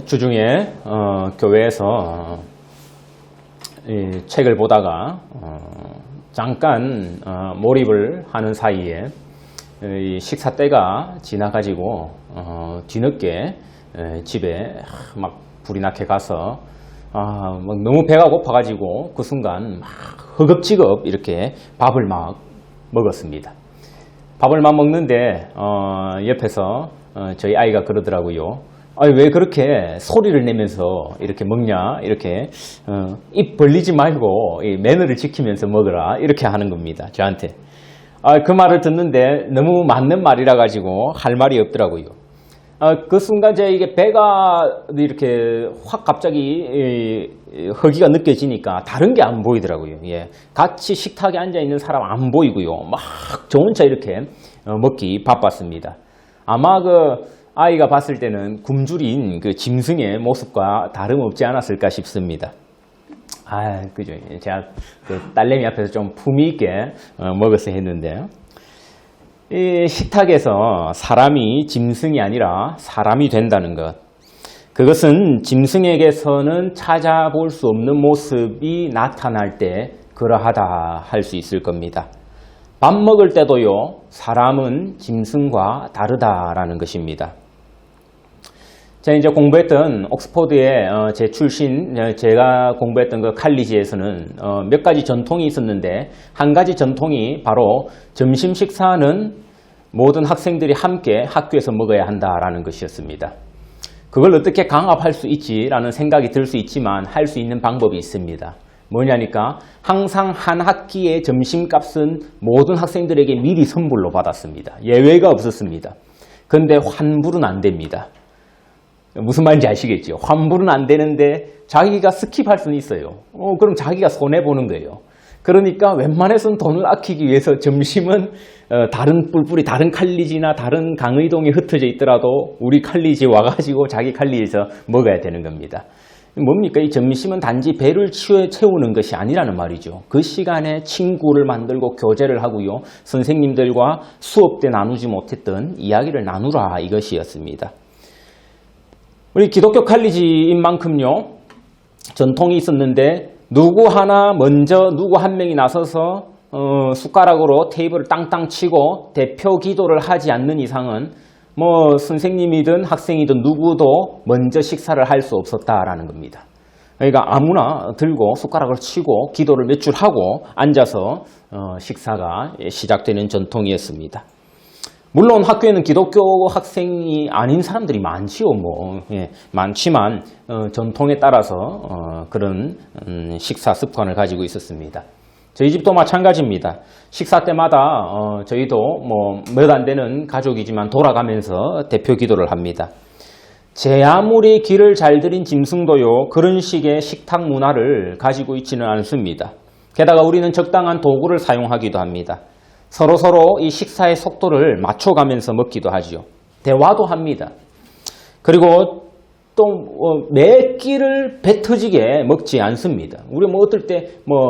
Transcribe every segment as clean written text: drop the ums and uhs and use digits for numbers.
주중에 교회에서 이 책을 보다가 잠깐 몰입을 하는 사이에 이 식사 때가 지나가지고 뒤늦게 집에 막 불이 나게 가서 막 너무 배가 고파가지고 그 순간 막 허겁지겁 이렇게 밥을 막 먹었습니다. 밥을 막 먹는데 옆에서 저희 아이가 그러더라고요. 왜 그렇게 소리를 내면서 이렇게 먹냐, 이렇게 입 벌리지 말고 매너를 지키면서 먹으라, 이렇게 하는 겁니다, 저한테. 그 말을 듣는데 너무 맞는 말이라 가지고 할 말이 없더라고요. 그 순간 이게 배가 이렇게 확 갑자기 허기가 느껴지니까 다른 게 안 보이더라고요. 예. 같이 식탁에 앉아 있는 사람 안 보이고요. 막 저 혼자 이렇게 먹기 바빴습니다. 아마 아이가 봤을 때는 굶주린 그 짐승의 모습과 다름없지 않았을까 싶습니다. 그죠. 제가 딸내미 앞에서 좀 품위 있게 먹어서 했는데요. 이 식탁에서 사람이 짐승이 아니라 사람이 된다는 것. 그것은 짐승에게서는 찾아볼 수 없는 모습이 나타날 때 그러하다 할 수 있을 겁니다. 밥 먹을 때도요, 사람은 짐승과 다르다라는 것입니다. 제가 이제 공부했던 옥스퍼드의 제 출신, 제가 공부했던 그 칼리지에서는 몇 가지 전통이 있었는데, 한 가지 전통이 바로 점심 식사는 모든 학생들이 함께 학교에서 먹어야 한다라는 것이었습니다. 그걸 어떻게 강압할 수 있지라는 생각이 들 수 있지만 할 수 있는 방법이 있습니다. 뭐냐니까 항상 한 학기의 점심값은 모든 학생들에게 미리 선불로 받았습니다. 예외가 없었습니다. 그런데 환불은 안 됩니다. 무슨 말인지 아시겠죠? 환불은 안 되는데 자기가 스킵할 수는 있어요. 그럼 자기가 손해보는 거예요. 그러니까 웬만해서는 돈을 아끼기 위해서 점심은 다른 뿔뿔이 다른 칼리지나 다른 강의동에 흩어져 있더라도 우리 칼리지 와가지고 자기 칼리지에서 먹어야 되는 겁니다. 뭡니까? 이 점심은 단지 배를 채우는 것이 아니라는 말이죠. 그 시간에 친구를 만들고 교제를 하고요. 선생님들과 수업 때 나누지 못했던 이야기를 나누라, 이것이었습니다. 우리 기독교 칼리지인 만큼요, 전통이 있었는데 누구 하나 먼저 누구 한 명이 나서서 숟가락으로 테이블을 땅땅 치고 대표 기도를 하지 않는 이상은 선생님이든 학생이든 누구도 먼저 식사를 할 수 없었다라는 겁니다. 그러니까 아무나 들고 숟가락을 치고 기도를 몇 줄 하고 앉아서 식사가 시작되는 전통이었습니다. 물론 학교에는 기독교 학생이 아닌 사람들이 많지요. 많지만 전통에 따라서 그런 식사 습관을 가지고 있었습니다. 저희 집도 마찬가지입니다. 식사 때마다 저희도 몇 안 되는 가족이지만 돌아가면서 대표 기도를 합니다. 제 아무리 길을 잘 들인 짐승도요, 그런 식의 식탁 문화를 가지고 있지는 않습니다. 게다가 우리는 적당한 도구를 사용하기도 합니다. 서로 이 식사의 속도를 맞춰가면서 먹기도 하죠. 대화도 합니다. 그리고 또 매 끼를 배 터지게 먹지 않습니다. 우리 어떨 때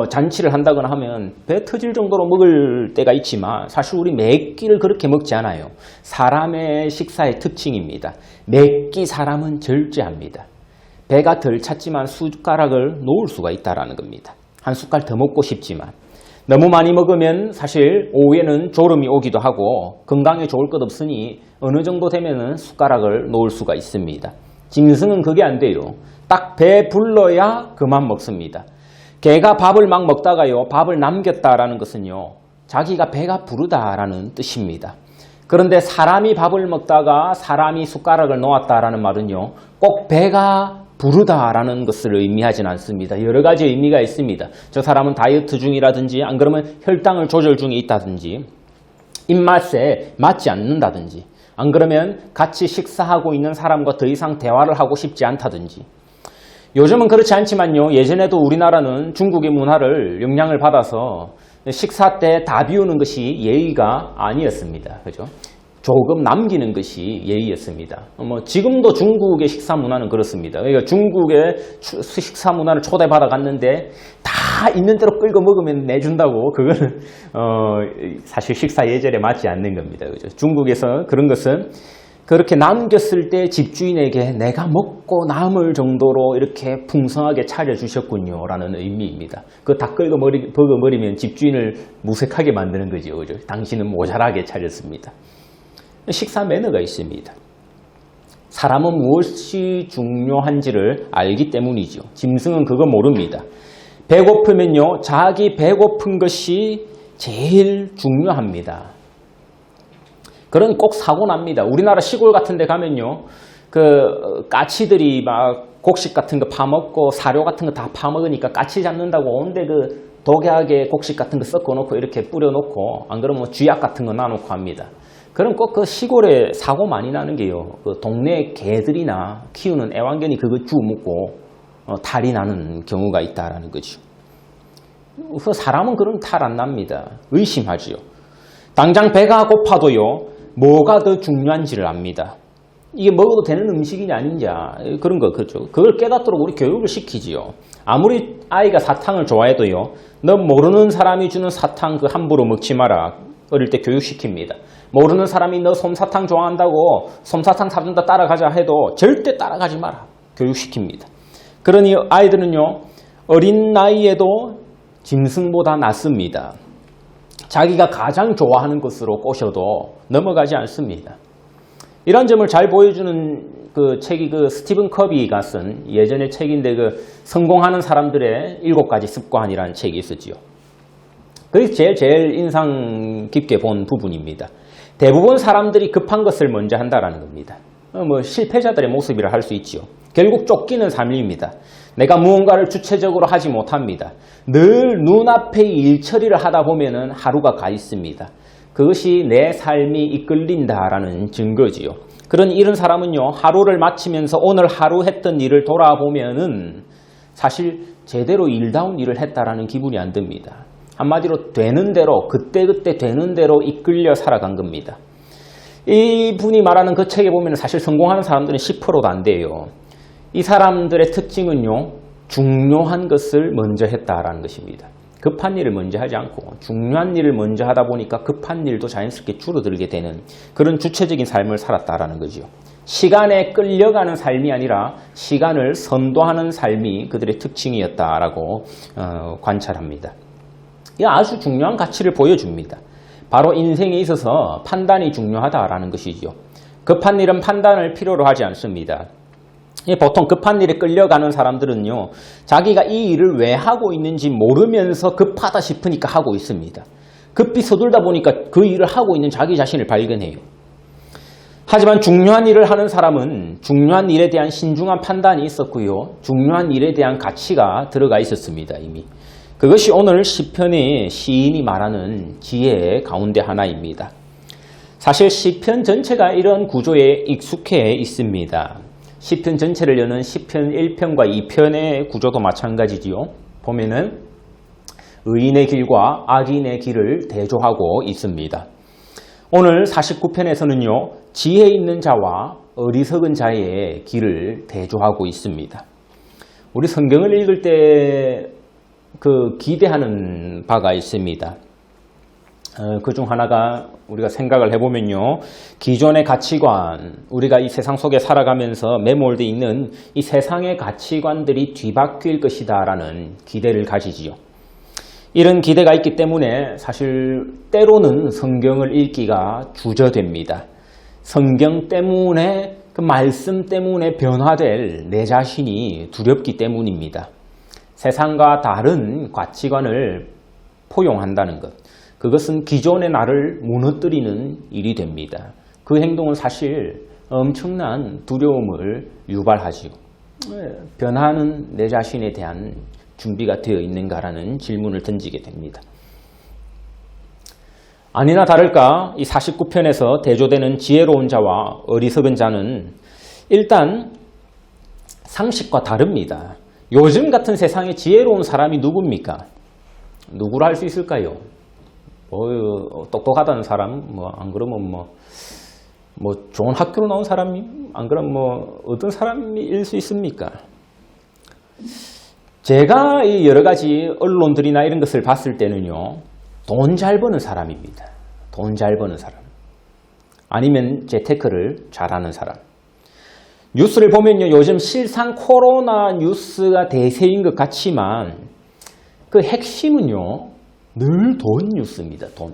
잔치를 한다거나 하면 배 터질 정도로 먹을 때가 있지만 사실 우리 매 끼를 그렇게 먹지 않아요. 사람의 식사의 특징입니다. 매 끼 사람은 절제합니다. 배가 덜 찼지만 숟가락을 놓을 수가 있다는 겁니다. 한 숟갈 더 먹고 싶지만 너무 많이 먹으면 사실 오후에는 졸음이 오기도 하고 건강에 좋을 것 없으니 어느 정도 되면은 숟가락을 놓을 수가 있습니다. 짐승은 그게 안 돼요. 딱 배 불러야 그만 먹습니다. 개가 밥을 막 먹다가요, 밥을 남겼다라는 것은요, 자기가 배가 부르다라는 뜻입니다. 그런데 사람이 밥을 먹다가 사람이 숟가락을 놓았다라는 말은요, 꼭 배가 부르다라는 것을 의미하진 않습니다. 여러 가지 의미가 있습니다. 저 사람은 다이어트 중이라든지, 안 그러면 혈당을 조절 중에 있다든지, 입맛에 맞지 않는다든지, 안 그러면 같이 식사하고 있는 사람과 더 이상 대화를 하고 싶지 않다든지. 요즘은 그렇지 않지만요, 예전에도 우리나라는 중국의 문화를 영향을 받아서 식사 때 다 비우는 것이 예의가 아니었습니다. 그죠? 조금 남기는 것이 예의였습니다. 지금도 중국의 식사 문화는 그렇습니다. 그러니까 중국의 식사 문화를 초대받아 갔는데 다 있는 대로 끌고 먹으면 내준다고, 그거는 사실 식사 예절에 맞지 않는 겁니다. 그죠? 중국에서 그런 것은 그렇게 남겼을 때 집주인에게 내가 먹고 남을 정도로 이렇게 풍성하게 차려주셨군요 라는 의미입니다. 그거 다 버거버리면 집주인을 무색하게 만드는 거죠. 그죠? 당신은 모자라게 차렸습니다. 식사 매너가 있습니다. 사람은 무엇이 중요한지를 알기 때문이죠. 짐승은 그거 모릅니다. 배고프면요, 자기 배고픈 것이 제일 중요합니다. 그런 꼭 사고 납니다. 우리나라 시골 같은 데 가면요, 그 까치들이 막 곡식 같은 거 파먹고 사료 같은 거 다 파먹으니까 까치 잡는다고 온데 그 독약에 곡식 같은 거 섞어놓고 이렇게 뿌려놓고, 안 그러면 쥐약 같은 거 놔놓고 합니다. 그럼 꼭 그 시골에 사고 많이 나는 게요, 그 동네 개들이나 키우는 애완견이 그거 주워 먹고 탈이 나는 경우가 있다라는 거죠. 그 사람은 그런 탈 안 납니다. 의심하지요. 당장 배가 고파도요, 뭐가 더 중요한지를 압니다. 이게 먹어도 되는 음식이냐 아닌지 그런 거, 그렇죠. 그걸 깨닫도록 우리 교육을 시키지요. 아무리 아이가 사탕을 좋아해도요, 너 모르는 사람이 주는 사탕 그 함부로 먹지 마라. 어릴 때 교육시킵니다. 모르는 사람이 너 솜사탕 좋아한다고 솜사탕 사준다 따라가자 해도 절대 따라가지 마라. 교육시킵니다. 그러니 아이들은요, 어린 나이에도 짐승보다 낫습니다. 자기가 가장 좋아하는 것으로 꼬셔도 넘어가지 않습니다. 이런 점을 잘 보여주는 그 책이 그 스티븐 커비가 쓴 예전의 책인데, 그 성공하는 사람들의 7가지 습관이라는 책이 있었지요. 그게 제일 인상 깊게 본 부분입니다. 대부분 사람들이 급한 것을 먼저 한다라는 겁니다. 뭐 실패자들의 모습이라 할 수 있지요. 결국 쫓기는 삶입니다. 내가 무언가를 주체적으로 하지 못합니다. 늘 눈앞에 일 처리를 하다 보면은 하루가 가 있습니다. 그것이 내 삶이 이끌린다라는 증거지요. 그런 이런 사람은요, 하루를 마치면서 오늘 하루 했던 일을 돌아보면은 사실 제대로 일다운 일을 했다라는 기분이 안 듭니다. 한마디로 되는 대로, 그때그때 되는 대로 이끌려 살아간 겁니다. 이 분이 말하는 그 책에 보면 사실 성공하는 사람들은 10%도 안 돼요. 이 사람들의 특징은요, 중요한 것을 먼저 했다라는 것입니다. 급한 일을 먼저 하지 않고 중요한 일을 먼저 하다 보니까 급한 일도 자연스럽게 줄어들게 되는 그런 주체적인 삶을 살았다라는 거죠. 시간에 끌려가는 삶이 아니라 시간을 선도하는 삶이 그들의 특징이었다라고 관찰합니다. 이 아주 중요한 가치를 보여줍니다. 바로 인생에 있어서 판단이 중요하다라는 것이죠. 급한 일은 판단을 필요로 하지 않습니다. 보통 급한 일에 끌려가는 사람들은요, 자기가 이 일을 왜 하고 있는지 모르면서 급하다 싶으니까 하고 있습니다. 급히 서둘다 보니까 그 일을 하고 있는 자기 자신을 발견해요. 하지만 중요한 일을 하는 사람은 중요한 일에 대한 신중한 판단이 있었고요, 중요한 일에 대한 가치가 들어가 있었습니다. 이미 그것이 오늘 시편의 시인이 말하는 지혜의 가운데 하나입니다. 사실 시편 전체가 이런 구조에 익숙해 있습니다. 시편 전체를 여는 시편 1편과 2편의 구조도 마찬가지지요. 보면은 의인의 길과 악인의 길을 대조하고 있습니다. 오늘 49편에서는요, 지혜 있는 자와 어리석은 자의 길을 대조하고 있습니다. 우리 성경을 읽을 때 그 기대하는 바가 있습니다. 그중 하나가 우리가 생각을 해보면요, 기존의 가치관, 우리가 이 세상 속에 살아가면서 매몰되어 있는 이 세상의 가치관들이 뒤바뀔 것이다 라는 기대를 가지지요. 이런 기대가 있기 때문에 사실 때로는 성경을 읽기가 주저됩니다. 성경 때문에, 그 말씀 때문에 변화될 내 자신이 두렵기 때문입니다. 세상과 다른 가치관을 포용한다는 것, 그것은 기존의 나를 무너뜨리는 일이 됩니다. 그 행동은 사실 엄청난 두려움을 유발하지요. 변화하는 내 자신에 대한 준비가 되어 있는가라는 질문을 던지게 됩니다. 아니나 다를까 이 49편에서 대조되는 지혜로운 자와 어리석은 자는 일단 상식과 다릅니다. 요즘 같은 세상에 지혜로운 사람이 누굽니까? 누구로 할 수 있을까요? 똑똑하다는 사람, 안 그러면 좋은 학교로 나온 사람이, 안 그러면 어떤 사람일 수 있습니까? 제가 이 여러 가지 언론들이나 이런 것을 봤을 때는요, 돈 잘 버는 사람입니다. 돈 잘 버는 사람. 아니면 재테크를 잘하는 사람. 뉴스를 보면요, 요즘 실상 코로나 뉴스가 대세인 것 같지만 그 핵심은요, 늘 돈 뉴스입니다. 돈.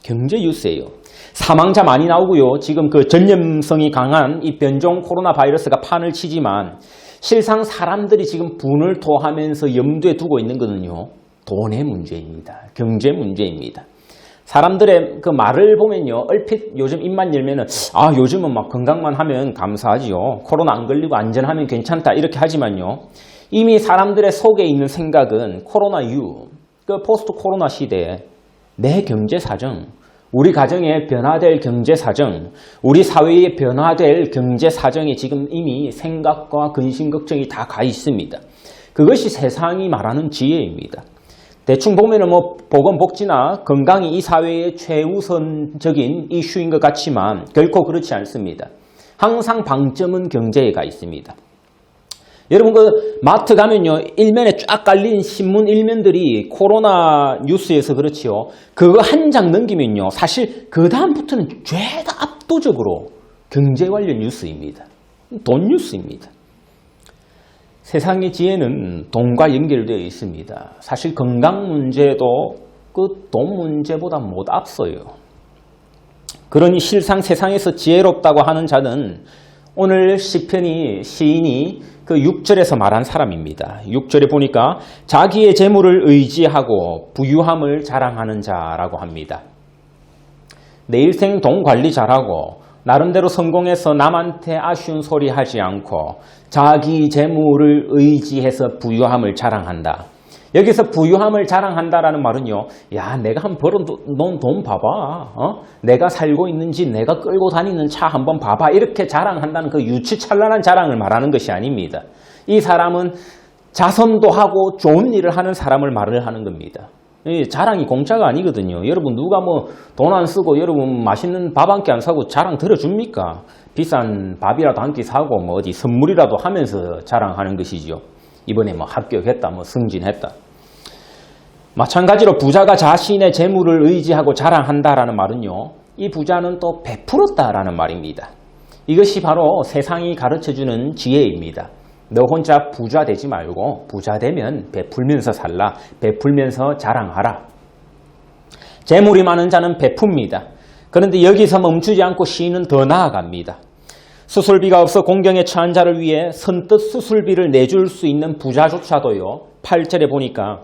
경제 뉴스예요. 사망자 많이 나오고요. 지금 그 전염성이 강한 이 변종 코로나 바이러스가 판을 치지만 실상 사람들이 지금 분을 토하면서 염두에 두고 있는 것은요, 돈의 문제입니다. 경제 문제입니다. 사람들의 그 말을 보면요, 얼핏 요즘 입만 열면은 요즘은 막 건강만 하면 감사하지요. 코로나 안 걸리고 안전하면 괜찮다 이렇게 하지만요, 이미 사람들의 속에 있는 생각은 코로나 이후 그 포스트 코로나 시대에 내 경제 사정, 우리 가정에 변화될 경제 사정, 우리 사회에 변화될 경제 사정에 지금 이미 생각과 근심 걱정이 다 가 있습니다. 그것이 세상이 말하는 지혜입니다. 대충 보면은 뭐 보건복지나 건강이 이 사회의 최우선적인 이슈인 것 같지만 결코 그렇지 않습니다. 항상 방점은 경제에 가 있습니다. 여러분 그 마트 가면요, 일면에 쫙 깔린 신문 일면들이 코로나 뉴스에서 그렇지요. 그거 한 장 넘기면요, 사실 그 다음부터는 죄다 압도적으로 경제 관련 뉴스입니다. 돈 뉴스입니다. 세상의 지혜는 돈과 연결되어 있습니다. 사실 건강 문제도 그 돈 문제보다 못 앞서요. 그러니 실상 세상에서 지혜롭다고 하는 자는 오늘 시인이 그 6절에서 말한 사람입니다. 6절에 보니까 자기의 재물을 의지하고 부유함을 자랑하는 자라고 합니다. 내 일생 돈 관리 잘하고 나름대로 성공해서 남한테 아쉬운 소리 하지 않고 자기 재물을 의지해서 부유함을 자랑한다. 여기서 부유함을 자랑한다라는 말은요, 야, 내가 한번 벌어놓은 돈 봐봐. 내가 살고 있는지 내가 끌고 다니는 차 한번 봐봐. 이렇게 자랑한다는 그 유치찬란한 자랑을 말하는 것이 아닙니다. 이 사람은 자선도 하고 좋은 일을 하는 사람을 말을 하는 겁니다. 이 자랑이 공짜가 아니거든요. 여러분 누가 뭐 돈 안 쓰고 여러분 맛있는 밥 한 끼 안 사고 자랑 들어줍니까? 비싼 밥이라도 한 끼 사고 뭐 어디 선물이라도 하면서 자랑하는 것이죠. 이번에 뭐 합격했다, 뭐 승진했다. 마찬가지로 부자가 자신의 재물을 의지하고 자랑한다라는 말은요, 이 부자는 또 베풀었다라는 말입니다. 이것이 바로 세상이 가르쳐주는 지혜입니다. 너 혼자 부자 되지 말고 부자 되면 베풀면서 살라. 베풀면서 자랑하라. 재물이 많은 자는 베풉니다. 그런데 여기서 멈추지 않고 시인은 더 나아갑니다. 수술비가 없어 공경에 처한 자를 위해 선뜻 수술비를 내줄 수 있는 부자조차도요, 8절에 보니까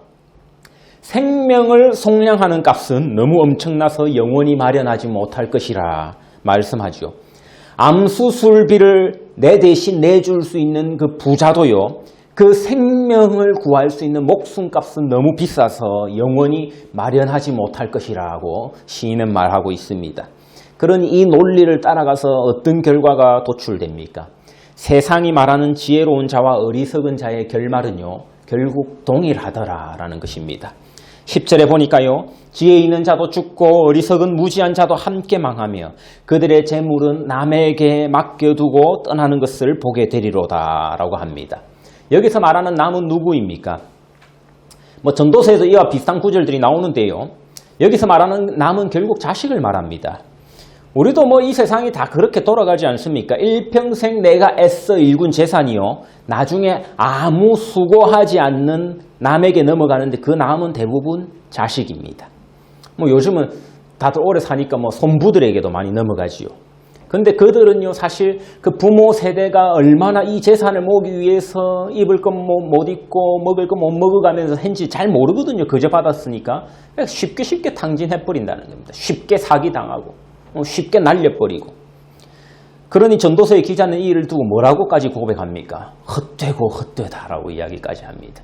생명을 속량하는 값은 너무 엄청나서 영원히 마련하지 못할 것이라 말씀하죠. 암수술비를 내 대신 내줄 수 있는 그 부자도요, 그 생명을 구할 수 있는 목숨값은 너무 비싸서 영원히 마련하지 못할 것이라고 시인은 말하고 있습니다. 그러니 이 논리를 따라가서 어떤 결과가 도출됩니까? 세상이 말하는 지혜로운 자와 어리석은 자의 결말은요, 결국 동일하더라라는 것입니다. 10절에 보니까요, 지혜 있는 자도 죽고 어리석은 무지한 자도 함께 망하며 그들의 재물은 남에게 맡겨두고 떠나는 것을 보게 되리로다 라고 합니다. 여기서 말하는 남은 누구입니까? 뭐 전도서에도 이와 비슷한 구절들이 나오는데요, 여기서 말하는 남은 결국 자식을 말합니다. 우리도 뭐 이 세상이 다 그렇게 돌아가지 않습니까? 일평생 내가 애써 일군 재산이요, 나중에 아무 수고하지 않는 남에게 넘어가는데 그 남은 대부분 자식입니다. 뭐 요즘은 다들 오래 사니까 뭐 손부들에게도 많이 넘어가지요. 근데 그들은요, 사실 그 부모 세대가 얼마나 이 재산을 모으기 위해서 입을 것 못 입고 먹을 것 못 먹어가면서 했는지 잘 모르거든요. 그저 받았으니까. 쉽게 탕진해버린다는 겁니다. 쉽게 사기당하고 쉽게 날려버리고. 그러니 전도서의 기자는 이 일을 두고 뭐라고까지 고백합니까? 헛되고 헛되다라고 이야기까지 합니다.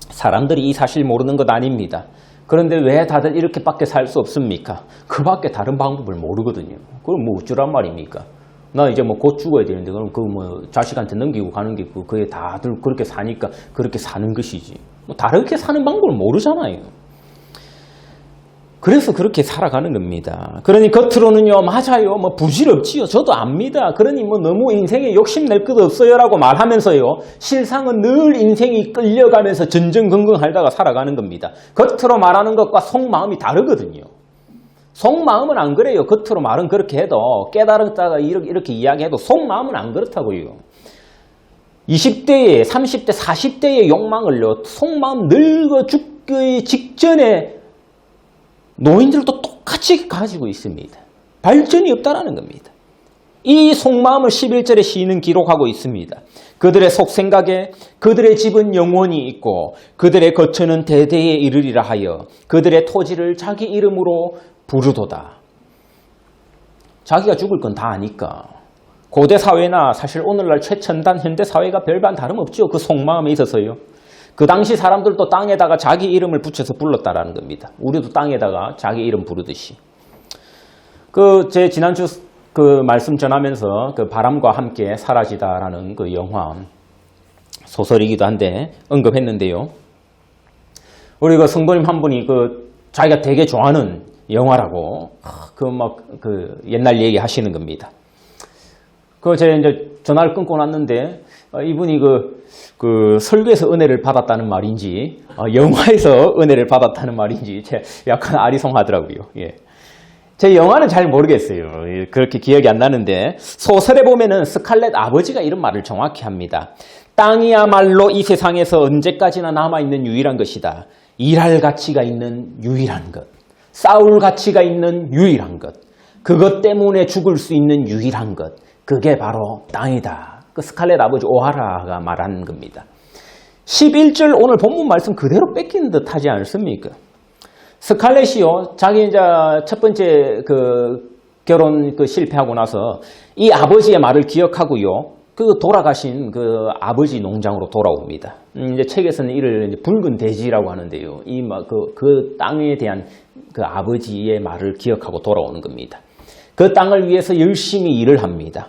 사람들이 이 사실 모르는 것 아닙니다. 그런데 왜 다들 이렇게밖에 살 수 없습니까? 그 밖에 다른 방법을 모르거든요. 그럼 뭐 어쩌란 말입니까? 나 이제 뭐 곧 죽어야 되는데 그럼 그 뭐 자식한테 넘기고 가는 게 그게 다들 그렇게 사니까 그렇게 사는 것이지. 뭐 다르게 사는 방법을 모르잖아요. 그래서 그렇게 살아가는 겁니다. 그러니 겉으로는요, 맞아요, 뭐 부질없지요. 저도 압니다. 그러니 뭐 너무 인생에 욕심낼 것 없어요라고 말하면서요, 실상은 늘 인생이 끌려가면서 전전긍긍하다가 살아가는 겁니다. 겉으로 말하는 것과 속마음이 다르거든요. 속마음은 안 그래요. 겉으로 말은 그렇게 해도 깨달았다가 이렇게 이야기해도 속마음은 안 그렇다고요. 20대에 30대 40대의 욕망을요. 속마음 늙어 죽기 직전에 노인들도 똑같이 가지고 있습니다. 발전이 없다라는 겁니다. 이 속마음을 11절에 시인은 기록하고 있습니다. 그들의 속생각에 그들의 집은 영원히 있고 그들의 거처는 대대에 이르리라 하여 그들의 토지를 자기 이름으로 부르도다. 자기가 죽을 건 다 아니까. 고대 사회나 사실 오늘날 최첨단 현대 사회가 별반 다름없죠. 그 속마음에 있어서요. 그 당시 사람들도 땅에다가 자기 이름을 붙여서 불렀다라는 겁니다. 우리도 땅에다가 자기 이름 부르듯이. 제 지난주 말씀 전하면서 그 바람과 함께 사라지다라는 그 영화 소설이기도 한데 언급했는데요. 우리 그 성도님 한 분이 자기가 되게 좋아하는 영화라고 옛날 얘기 하시는 겁니다. 제가 이제 전화를 끊고 났는데 이분이 설교에서 은혜를 받았다는 말인지 영화에서 은혜를 받았다는 말인지 약간 아리송하더라고요. 예. 제 영화는 잘 모르겠어요. 그렇게 기억이 안 나는데 소설에 보면은 스칼렛 아버지가 이런 말을 정확히 합니다. 땅이야말로 이 세상에서 언제까지나 남아있는 유일한 것이다. 일할 가치가 있는 유일한 것. 싸울 가치가 있는 유일한 것. 그것 때문에 죽을 수 있는 유일한 것. 그게 바로 땅이다. 스칼렛 아버지 오하라가 말하는 겁니다. 11절 오늘 본문 말씀 그대로 뺏기는 듯 하지 않습니까? 스칼렛이요, 자기 이제 첫 번째 결혼 실패하고 나서 이 아버지의 말을 기억하고요, 돌아가신 아버지 농장으로 돌아옵니다. 이제 책에서는 이를 이제 붉은 돼지라고 하는데요, 그 땅에 대한 아버지의 말을 기억하고 돌아오는 겁니다. 그 땅을 위해서 열심히 일을 합니다.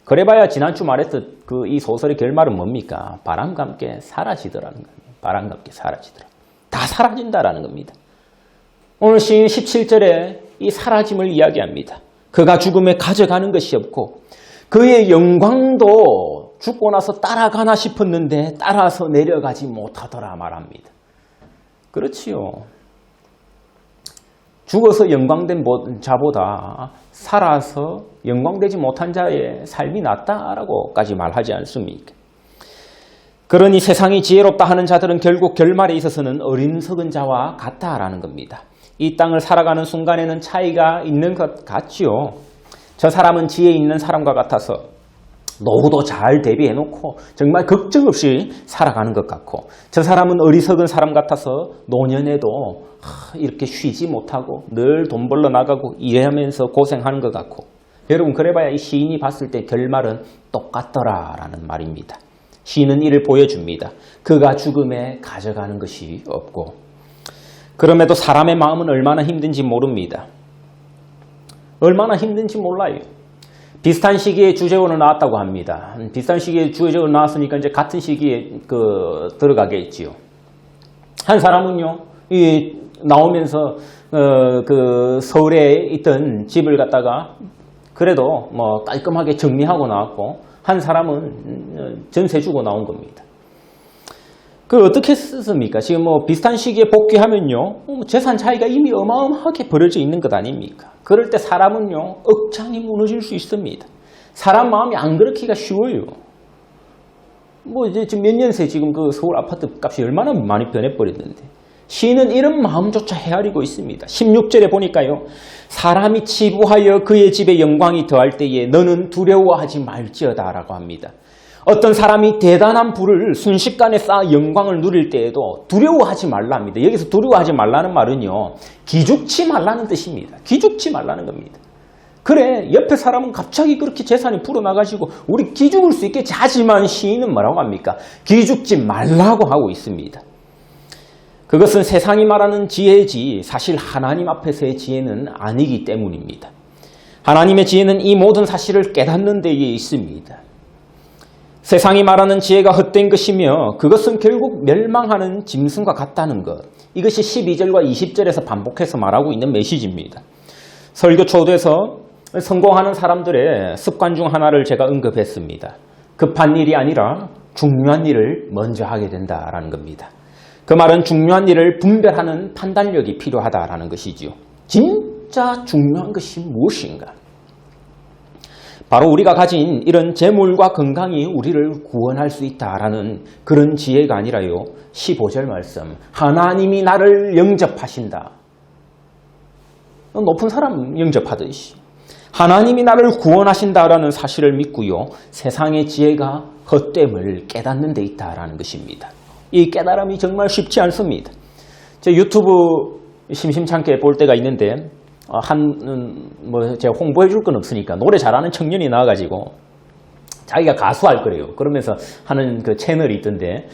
그래봐야 지난주 말했던 이 소설의 결말은 뭡니까? 바람과 함께 사라지더라는 겁니다. 바람과 함께 사라지더라. 다 사라진다라는 겁니다. 오늘 시인 17절에 이 사라짐을 이야기합니다. 그가 죽음에 가져가는 것이 없고 그의 영광도 죽고 나서 따라가나 싶었는데 따라서 내려가지 못하더라 말합니다. 그렇지요. 죽어서 영광된 자보다 살아서 영광되지 못한 자의 삶이 낫다라고까지 말하지 않습니까? 그러니 세상이 지혜롭다 하는 자들은 결국 결말에 있어서는 어리석은 자와 같다라는 겁니다. 이 땅을 살아가는 순간에는 차이가 있는 것 같지요. 저 사람은 지혜 있는 사람과 같아서 노후도 잘 대비해놓고 정말 걱정 없이 살아가는 것 같고, 저 사람은 어리석은 사람 같아서 노년에도 이렇게 쉬지 못하고 늘 돈 벌러 나가고 일하면서 고생하는 것 같고, 여러분 그래봐야 이 시인이 봤을 때 결말은 똑같더라라는 말입니다. 시인은 이를 보여줍니다. 그가 죽음에 가져가는 것이 없고, 그럼에도 사람의 마음은 얼마나 힘든지 모릅니다. 얼마나 힘든지 몰라요. 비슷한 시기에 주제원을 나왔다고 합니다. 비슷한 시기에 주제원을 나왔으니까 이제 같은 시기에 들어가겠지요. 한 사람은요, 나오면서 서울에 있던 집을 갖다가 그래도 깔끔하게 정리하고 나왔고, 한 사람은 전세 주고 나온 겁니다. 어떻게 쓰습니까? 지금 비슷한 시기에 복귀하면요, 재산 차이가 이미 어마어마하게 벌어져 있는 것 아닙니까? 그럴 때 사람은요, 억장이 무너질 수 있습니다. 사람 마음이 안 그렇기가 쉬워요. 이제 지금 몇 년새 지금 서울 아파트 값이 얼마나 많이 변해버렸는데, 시인은 이런 마음조차 헤아리고 있습니다. 16절에 보니까요, 사람이 치부하여 그의 집에 영광이 더할 때에 너는 두려워하지 말지어다 라고 합니다. 어떤 사람이 대단한 부를 순식간에 쌓아 영광을 누릴 때에도 두려워하지 말라 합니다. 여기서 두려워하지 말라는 말은요, 기죽지 말라는 뜻입니다. 기죽지 말라는 겁니다. 그래, 옆에 사람은 갑자기 그렇게 재산이 불어나가지고 우리 기죽을 수 있겠지 하지만 시인은 뭐라고 합니까? 기죽지 말라고 하고 있습니다. 그것은 세상이 말하는 지혜지 사실 하나님 앞에서의 지혜는 아니기 때문입니다. 하나님의 지혜는 이 모든 사실을 깨닫는 데에 있습니다. 세상이 말하는 지혜가 헛된 것이며 그것은 결국 멸망하는 짐승과 같다는 것. 이것이 12절과 20절에서 반복해서 말하고 있는 메시지입니다. 설교 초도에서 성공하는 사람들의 습관 중 하나를 제가 언급했습니다. 급한 일이 아니라 중요한 일을 먼저 하게 된다라는 겁니다. 그 말은 중요한 일을 분별하는 판단력이 필요하다라는 것이지요. 진짜 중요한 것이 무엇인가? 바로 우리가 가진 이런 재물과 건강이 우리를 구원할 수 있다라는 그런 지혜가 아니라요. 15절 말씀. 하나님이 나를 영접하신다. 높은 사람 영접하듯이. 하나님이 나를 구원하신다라는 사실을 믿고요. 세상의 지혜가 헛됨을 깨닫는 데 있다라는 것입니다. 이 깨달음이 정말 쉽지 않습니다. 제 유튜브 심심찮게 볼 때가 있는데 제가 홍보해 줄 건 없으니까 노래 잘하는 청년이 나와가지고 자기가 가수할 거래요. 그러면서 하는 그 채널이 있던데,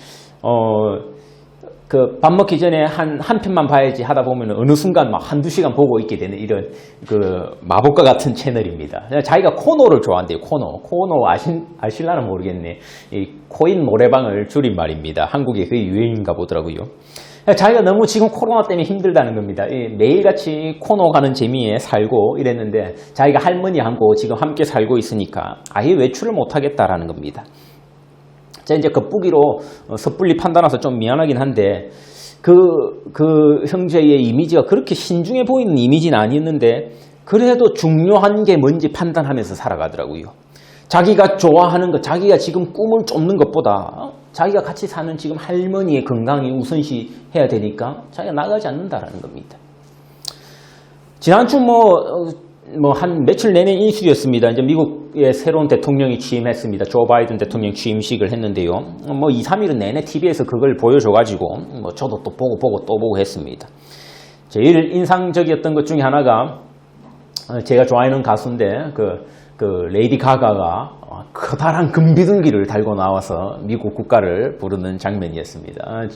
그 밥 먹기 전에 한 편만 봐야지 하다 보면 어느 순간 막 한두 시간 보고 있게 되는 이런 그 마법과 같은 채널입니다. 자기가 코노를 좋아한대요. 코노 아실라나 모르겠네. 이 코인 노래방을 줄임말입니다. 한국에 그게 유행인가 보더라고요. 자기가 너무 지금 코로나 때문에 힘들다는 겁니다. 매일같이 코노 가는 재미에 살고 이랬는데 자기가 할머니하고 지금 함께 살고 있으니까 아예 외출을 못하겠다라는 겁니다. 제가 이제 겉보기로 섣불리 판단해서 좀 미안하긴 한데 그 형제의 이미지가 그렇게 신중해 보이는 이미지는 아니었는데 그래도 중요한 게 뭔지 판단하면서 살아가더라고요. 자기가 좋아하는 것, 자기가 지금 꿈을 쫓는 것보다 자기가 같이 사는 지금 할머니의 건강이 우선시 해야 되니까 자기가 나가지 않는다라는 겁니다. 지난주 한 며칠 내내 인수였습니다. 이제 미국의 새로운 대통령이 취임했습니다. 조 바이든 대통령 취임식을 했는데요. 2, 3일은 내내 TV에서 그걸 보여줘가지고 저도 또 보고 했습니다. 제일 인상적이었던 것 중에 하나가 제가 좋아하는 가수인데 그 레이디 가가가 커다란 금비둘기를 달고 나와서 미국 국가를 부르는 장면이었습니다.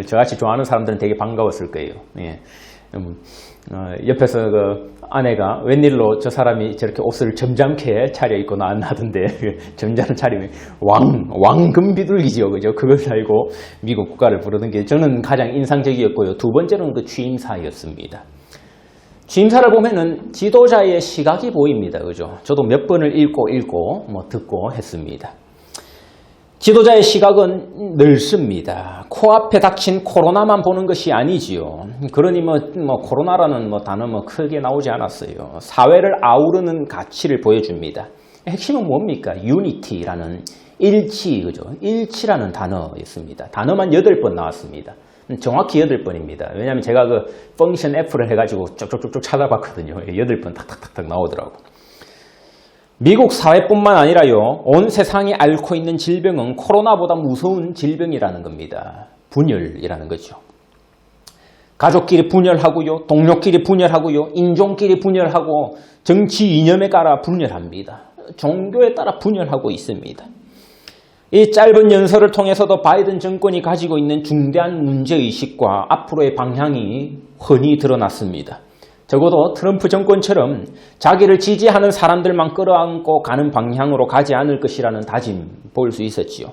저같이 좋아하는 사람들은 되게 반가웠을 거예요. 예. 옆에서 그 아내가 웬일로 저 사람이 저렇게 옷을 점잖게 차려입고 나왔나던데 점잖은 차림이 왕금비둘기죠. 그죠? 그걸 달고 미국 국가를 부르는 게 저는 가장 인상적이었고요. 두 번째는 그 취임사였습니다. 취임사를 보면은 지도자의 시각이 보입니다. 그죠? 저도 몇 번을 읽고 듣고 했습니다. 지도자의 시각은 넓습니다. 코앞에 닥친 코로나만 보는 것이 아니지요. 그러니 코로나라는 단어 크게 나오지 않았어요. 사회를 아우르는 가치를 보여줍니다. 핵심은 뭡니까? 유니티라는 일치, 그죠? 일치라는 단어였습니다. 단어만 8번 나왔습니다. 정확히 8번입니다. 왜냐하면 제가 그 펑션 F를 해가지고 쭉쭉쭉 찾아봤거든요. 8번 탁탁탁탁 나오더라고. 미국 사회뿐만 아니라요, 온 세상이 앓고 있는 질병은 코로나보다 무서운 질병이라는 겁니다. 분열이라는 거죠. 가족끼리 분열하고요, 동료끼리 분열하고요, 인종끼리 분열하고, 정치 이념에 따라 분열합니다. 종교에 따라 분열하고 있습니다. 이 짧은 연설을 통해서도 바이든 정권이 가지고 있는 중대한 문제의식과 앞으로의 방향이 훤히 드러났습니다. 적어도 트럼프 정권처럼 자기를 지지하는 사람들만 끌어안고 가는 방향으로 가지 않을 것이라는 다짐 볼 수 있었지요.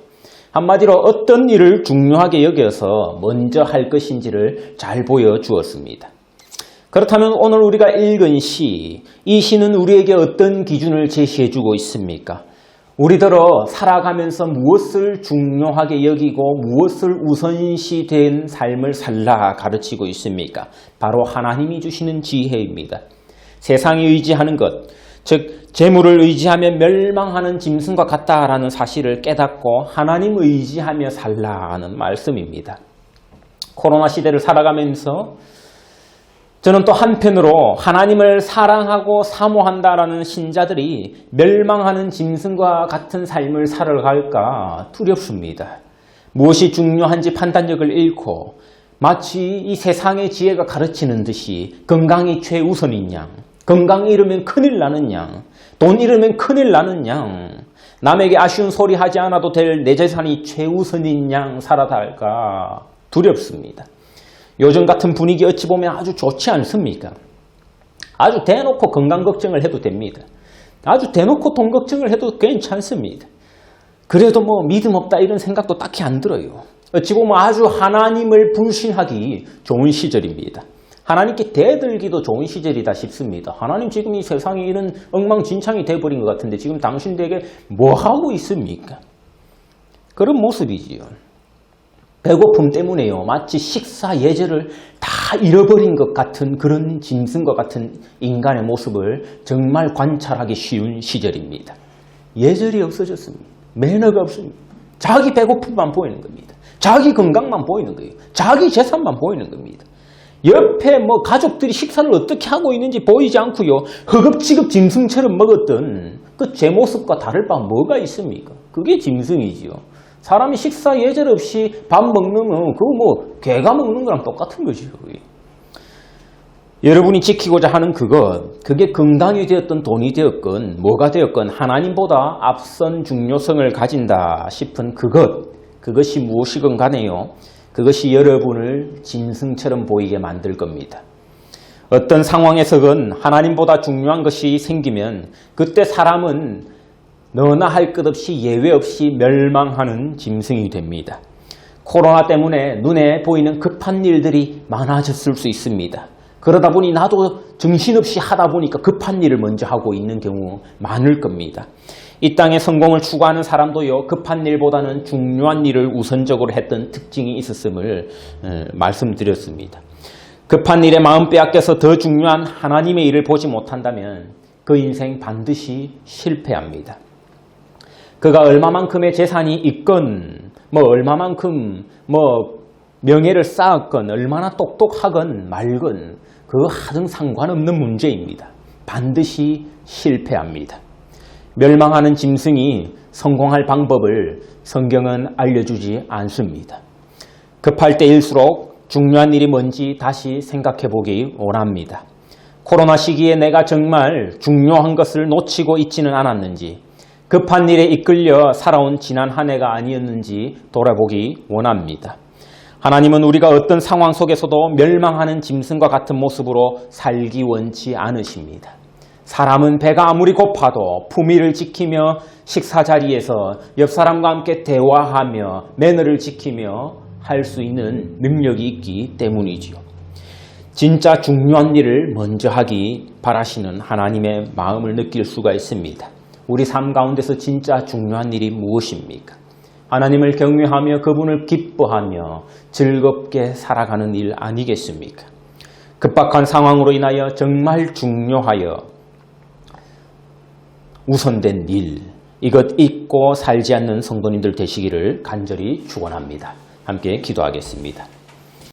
한마디로 어떤 일을 중요하게 여겨서 먼저 할 것인지를 잘 보여주었습니다. 그렇다면 오늘 우리가 읽은 시, 이 시는 우리에게 어떤 기준을 제시해주고 있습니까? 우리들어 살아가면서 무엇을 중요하게 여기고 무엇을 우선시된 삶을 살라 가르치고 있습니까? 바로 하나님이 주시는 지혜입니다. 세상에 의지하는 것, 즉 재물을 의지하며 멸망하는 짐승과 같다라는 사실을 깨닫고 하나님 의지하며 살라는 말씀입니다. 코로나 시대를 살아가면서 저는 또 한편으로 하나님을 사랑하고 사모한다라는 신자들이 멸망하는 짐승과 같은 삶을 살아갈까 두렵습니다. 무엇이 중요한지 판단력을 잃고 마치 이 세상의 지혜가 가르치는 듯이 건강이 최우선인 양, 건강 잃으면 큰일 나는 양, 돈 잃으면 큰일 나는 양, 남에게 아쉬운 소리 하지 않아도 될 내 재산이 최우선인 양 살아갈까 두렵습니다. 요즘 같은 분위기 어찌 보면 아주 좋지 않습니까? 아주 대놓고 건강 걱정을 해도 됩니다. 아주 대놓고 돈 걱정을 해도 괜찮습니다. 그래도 믿음 없다 이런 생각도 딱히 안 들어요. 어찌 보면 아주 하나님을 불신하기 좋은 시절입니다. 하나님께 대들기도 좋은 시절이다 싶습니다. 하나님 지금 이 세상이 이런 엉망진창이 돼버린 것 같은데 지금 당신들에게 뭐 하고 있습니까? 그런 모습이지요. 배고픔 때문에요. 마치 식사 예절을 다 잃어버린 것 같은 그런 짐승과 같은 인간의 모습을 정말 관찰하기 쉬운 시절입니다. 예절이 없어졌습니다. 매너가 없습니다. 자기 배고픔만 보이는 겁니다. 자기 건강만 보이는 거예요. 자기 재산만 보이는 겁니다. 옆에 가족들이 식사를 어떻게 하고 있는지 보이지 않고요. 허겁지겁 짐승처럼 먹었던 그 제 모습과 다를 바 뭐가 있습니까? 그게 짐승이지요. 사람이 식사 예절 없이 밥 먹는 건 그거 개가 먹는 거랑 똑같은 거지요. 그게. 여러분이 지키고자 하는 그게 건강이 되었건 돈이 되었건 뭐가 되었건 하나님보다 앞선 중요성을 가진다 싶은 그것이 무엇이건 간에요. 그것이 여러분을 짐승처럼 보이게 만들 겁니다. 어떤 상황에서건 하나님보다 중요한 것이 생기면 그때 사람은 너나 할 것 없이 예외 없이 멸망하는 짐승이 됩니다. 코로나 때문에 눈에 보이는 급한 일들이 많아졌을 수 있습니다. 그러다 보니 나도 정신없이 하다 보니까 급한 일을 먼저 하고 있는 경우 많을 겁니다. 이 땅의 성공을 추구하는 사람도요, 급한 일보다는 중요한 일을 우선적으로 했던 특징이 있었음을 말씀드렸습니다. 급한 일에 마음 빼앗겨서 더 중요한 하나님의 일을 보지 못한다면 그 인생 반드시 실패합니다. 그가 얼마만큼의 재산이 있건, 얼마만큼 명예를 쌓았건, 얼마나 똑똑하건 말건, 그거 하등 상관없는 문제입니다. 반드시 실패합니다. 멸망하는 짐승이 성공할 방법을 성경은 알려주지 않습니다. 급할 때일수록 중요한 일이 뭔지 다시 생각해 보기 원합니다. 코로나 시기에 내가 정말 중요한 것을 놓치고 있지는 않았는지, 급한 일에 이끌려 살아온 지난 한 해가 아니었는지 돌아보기 원합니다. 하나님은 우리가 어떤 상황 속에서도 멸망하는 짐승과 같은 모습으로 살기 원치 않으십니다. 사람은 배가 아무리 고파도 품위를 지키며 식사 자리에서 옆 사람과 함께 대화하며 매너를 지키며 할 수 있는 능력이 있기 때문이지요. 진짜 중요한 일을 먼저 하기 바라시는 하나님의 마음을 느낄 수가 있습니다. 우리 삶 가운데서 진짜 중요한 일이 무엇입니까? 하나님을 경외하며 그분을 기뻐하며 즐겁게 살아가는 일 아니겠습니까? 급박한 상황으로 인하여 정말 중요하여 우선된 일, 이것 잊고 살지 않는 성도님들 되시기를 간절히 축원합니다. 함께 기도하겠습니다.